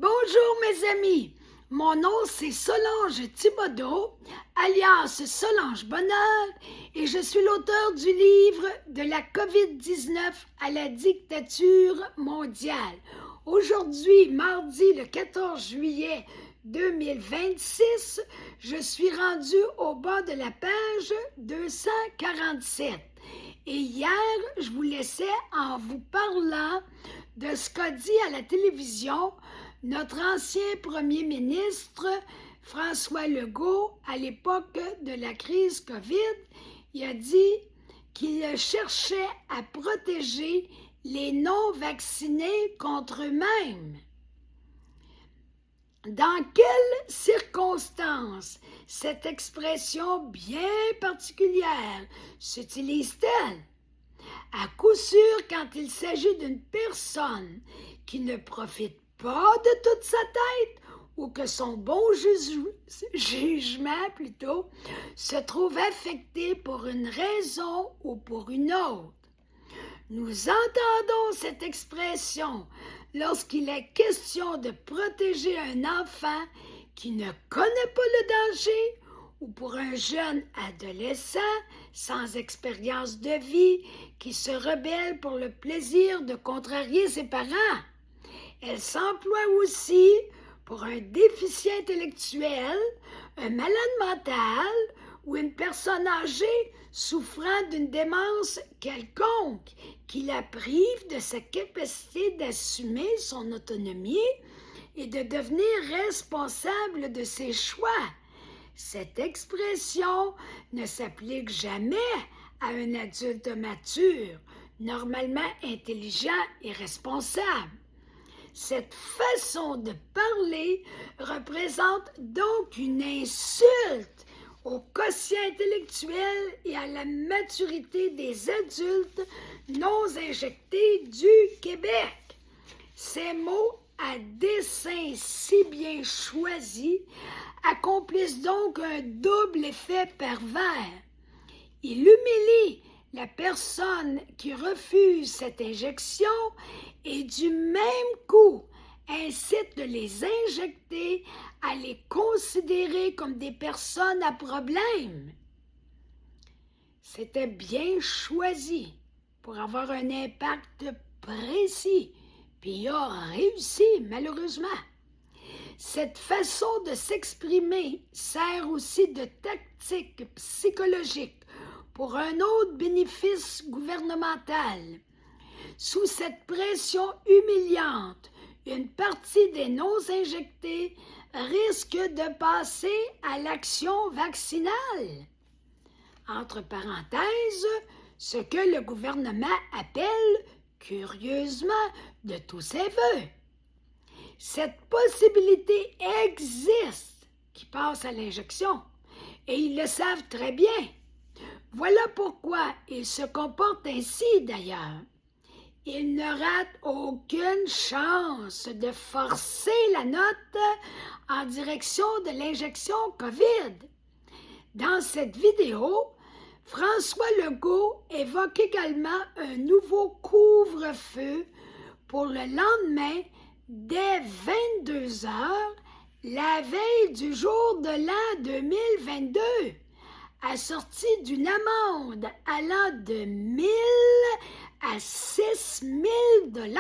Bonjour mes amis, mon nom c'est Solange Thibodeau, alias Solange Bonheur, et je suis l'auteur du livre De la COVID-19 à la dictature mondiale. Aujourd'hui, mardi le 14 juillet 2026, je suis rendue au bas de la page 247. Et hier, je vous laissais en vous parlant de ce qu'a dit à la télévision notre ancien premier ministre François Legault à l'époque de la crise COVID. Il a dit qu'il cherchait à protéger les non-vaccinés contre eux-mêmes. Dans quelles circonstances cette expression bien particulière s'utilise-t-elle? À coup sûr, quand il s'agit d'une personne qui ne profite pas de toute sa tête ou que son bon jugement se trouve affecté pour une raison ou pour une autre. Nous entendons cette expression lorsqu'il est question de protéger un enfant qui ne connaît pas le danger ou pour un jeune adolescent sans expérience de vie qui se rebelle pour le plaisir de contrarier ses parents. Elle s'emploie aussi pour un déficient intellectuel, un malade mental ou une personne âgée souffrant d'une démence quelconque qui la prive de sa capacité d'assumer son autonomie et de devenir responsable de ses choix. Cette expression ne s'applique jamais à un adulte mature, normalement intelligent et responsable. Cette façon de parler représente donc une insulte au quotient intellectuel et à la maturité des adultes non injectés du Québec. Ces mots à dessein si bien choisis accomplissent donc un double effet pervers. Il humilie la personne qui refuse cette injection et du même coup incite de les injecter à les considérer comme des personnes à problème. C'était bien choisi pour avoir un impact précis, puis il a réussi malheureusement. Cette façon de s'exprimer sert aussi de tactique psychologique pour un autre bénéfice gouvernemental. Sous cette pression humiliante, une partie des non-injectés risque de passer à l'action vaccinale. Entre parenthèses, ce que le gouvernement appelle, curieusement, de tous ses voeux. Cette possibilité existe qui passe à l'injection, et ils le savent très bien. Voilà pourquoi ils se comportent ainsi d'ailleurs. Ils ne ratent aucune chance de forcer la note en direction de l'injection COVID. Dans cette vidéo, François Legault évoque également un nouveau couvre-feu pour le lendemain dès 22 heures, la veille du jour de l'an 2022, assorti d'une amende allant de 1 000 à 6 000 $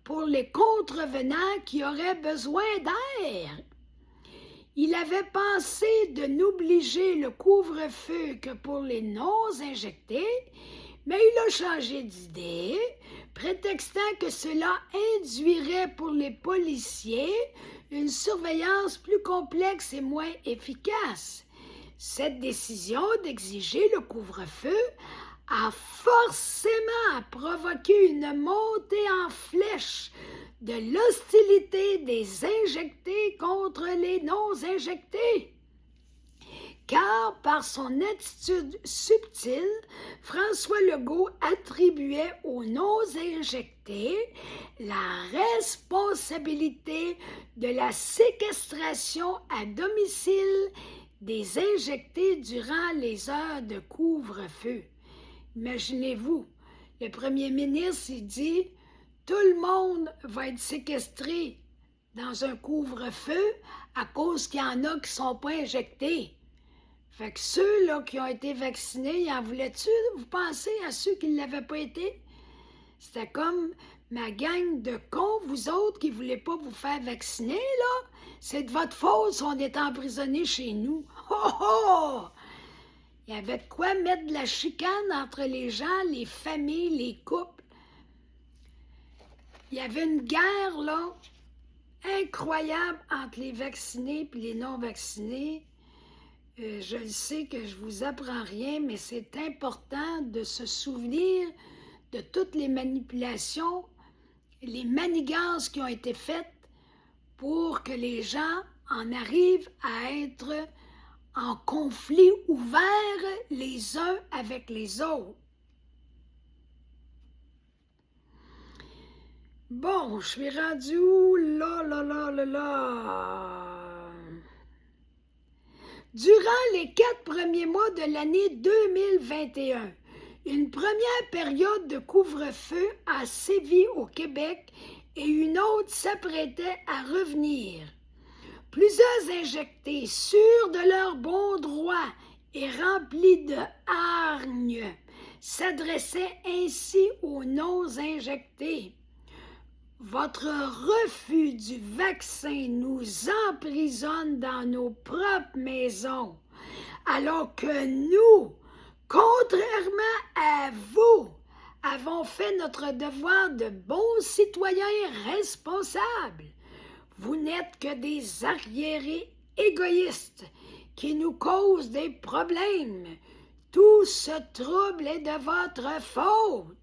pour les contrevenants qui auraient besoin d'air. Il avait pensé de n'obliger le couvre-feu que pour les non-injectés, mais il a changé d'idée, prétextant que cela induirait pour les policiers une surveillance plus complexe et moins efficace. Cette décision d'exiger le couvre-feu a forcément provoqué une montée en flèche de l'hostilité des injectés contre les non-injectés. Car par son attitude subtile, François Legault attribuait aux non-injectés la responsabilité de la séquestration à domicile des injectés durant les heures de couvre-feu. Imaginez-vous, le premier ministre il dit « Tout le monde va être séquestré dans un couvre-feu à cause qu'il y en a qui ne sont pas injectés. Fait que ceux-là qui ont été vaccinés, ils en voulaient-tu? Vous pensez à ceux qui ne l'avaient pas été? C'était comme ma gang de cons, vous autres qui ne voulez pas vous faire vacciner, là. C'est de votre faute si on est emprisonnés chez nous. Oh oh! Il y avait de quoi mettre de la chicane entre les gens, les familles, les couples. Il y avait une guerre, là, incroyable entre les vaccinés et les non-vaccinés. Je le sais que je vous apprends rien, mais c'est important de se souvenir de toutes les manipulations, les manigances qui ont été faites pour que les gens en arrivent à être en conflit ouvert les uns avec les autres. Bon, je suis rendu où? Là. Durant les 4 premiers mois de l'année 2021, une première période de couvre-feu a sévi au Québec et une autre s'apprêtait à revenir. Plusieurs injectés, sûrs de leur bon droit et remplis de hargne, s'adressaient ainsi aux non-injectés. Votre refus du vaccin nous emprisonne dans nos propres maisons, alors que nous, contrairement à vous, avons fait notre devoir de bons citoyens responsables. Vous n'êtes que des arriérés égoïstes qui nous causent des problèmes. Tout ce trouble est de votre faute.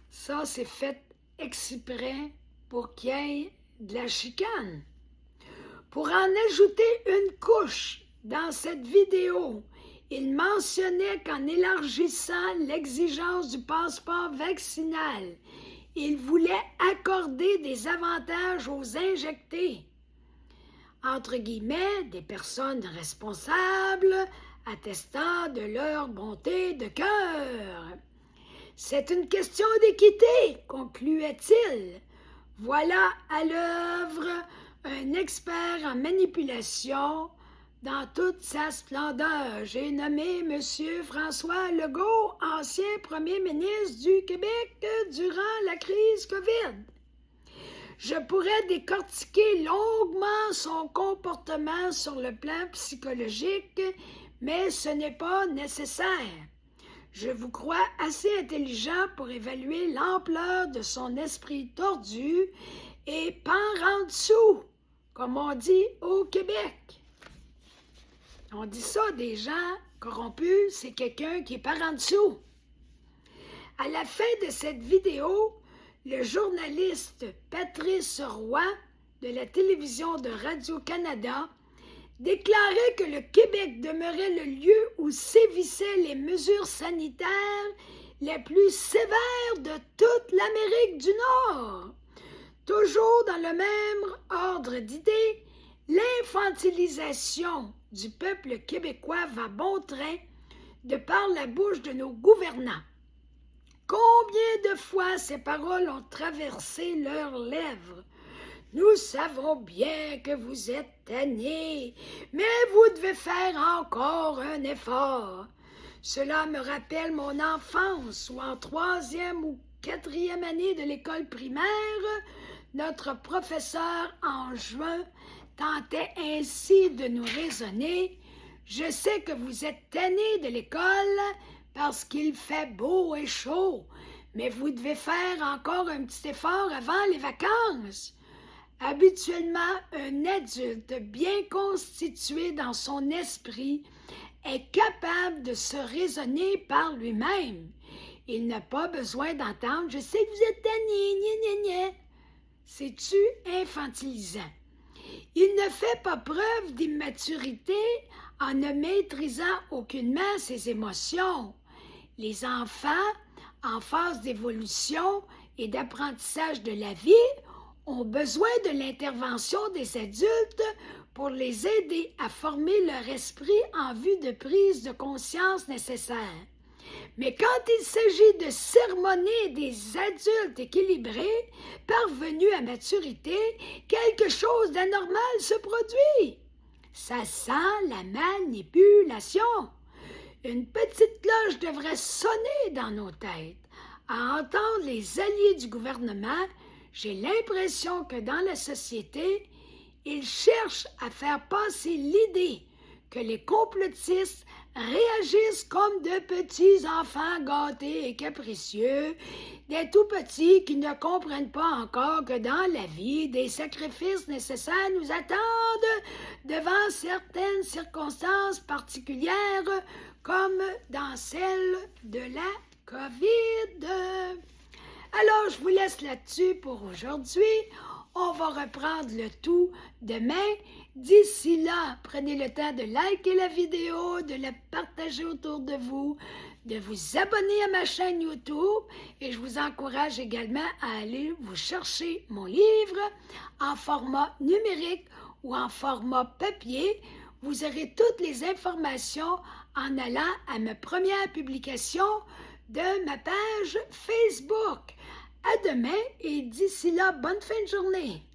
Ça, c'est fait exprès pour qu'il y ait de la chicane. Pour en ajouter une couche dans cette vidéo, il mentionnait qu'en élargissant l'exigence du passeport vaccinal, il voulait accorder des avantages aux injectés. Entre guillemets, des personnes responsables attestant de leur bonté de cœur. C'est une question d'équité, concluait-il. Voilà à l'œuvre un expert en manipulation dans toute sa splendeur. J'ai nommé M. François Legault, ancien premier ministre du Québec durant la crise COVID. Je pourrais décortiquer longuement son comportement sur le plan psychologique, mais ce n'est pas nécessaire. Je vous crois assez intelligent pour évaluer l'ampleur de son esprit tordu et pan en dessous, comme on dit au Québec. On dit ça des gens corrompus, c'est quelqu'un qui est par en dessous. À la fin de cette vidéo, le journaliste Patrice Roy de la télévision de Radio-Canada déclarait que le Québec demeurait le lieu où sévissaient les mesures sanitaires les plus sévères de toute l'Amérique du Nord. Toujours dans le même ordre d'idées, l'infantilisation du peuple québécois va bon train de par la bouche de nos gouvernants. Combien de fois ces paroles ont traversé leurs lèvres? Nous savons bien que vous êtes tannés, mais vous devez faire encore un effort. Cela me rappelle mon enfance où en 3e ou 4e année de l'école primaire, notre professeur en juin tentait ainsi de nous raisonner. Je sais que vous êtes tannés de l'école parce qu'il fait beau et chaud, mais vous devez faire encore un petit effort avant les vacances. Habituellement, un adulte bien constitué dans son esprit est capable de se raisonner par lui-même. Il n'a pas besoin d'entendre « Je sais que vous êtes tanné, ». C'est-tu infantilisant? Il ne fait pas preuve d'immaturité en ne maîtrisant aucunement ses émotions. Les enfants, en phase d'évolution et d'apprentissage de la vie, ont besoin de l'intervention des adultes pour les aider à former leur esprit en vue de prise de conscience nécessaire. Mais quand il s'agit de sermonner des adultes équilibrés, parvenus à maturité, quelque chose d'anormal se produit. Ça sent la manipulation. Une petite cloche devrait sonner dans nos têtes. À entendre les alliés du gouvernement, j'ai l'impression que dans la société, ils cherchent à faire passer l'idée que les complotistes réagissent comme de petits enfants gâtés et capricieux, des tout-petits qui ne comprennent pas encore que dans la vie, des sacrifices nécessaires nous attendent devant certaines circonstances particulières, comme dans celle de la COVID. Alors, je vous laisse là-dessus pour aujourd'hui. On va reprendre le tout demain. D'ici là, prenez le temps de liker la vidéo, de la partager autour de vous, de vous abonner à ma chaîne YouTube et je vous encourage également à aller vous chercher mon livre en format numérique ou en format papier. Vous aurez toutes les informations en allant à ma première publication de ma page Facebook. À demain et d'ici là, bonne fin de journée.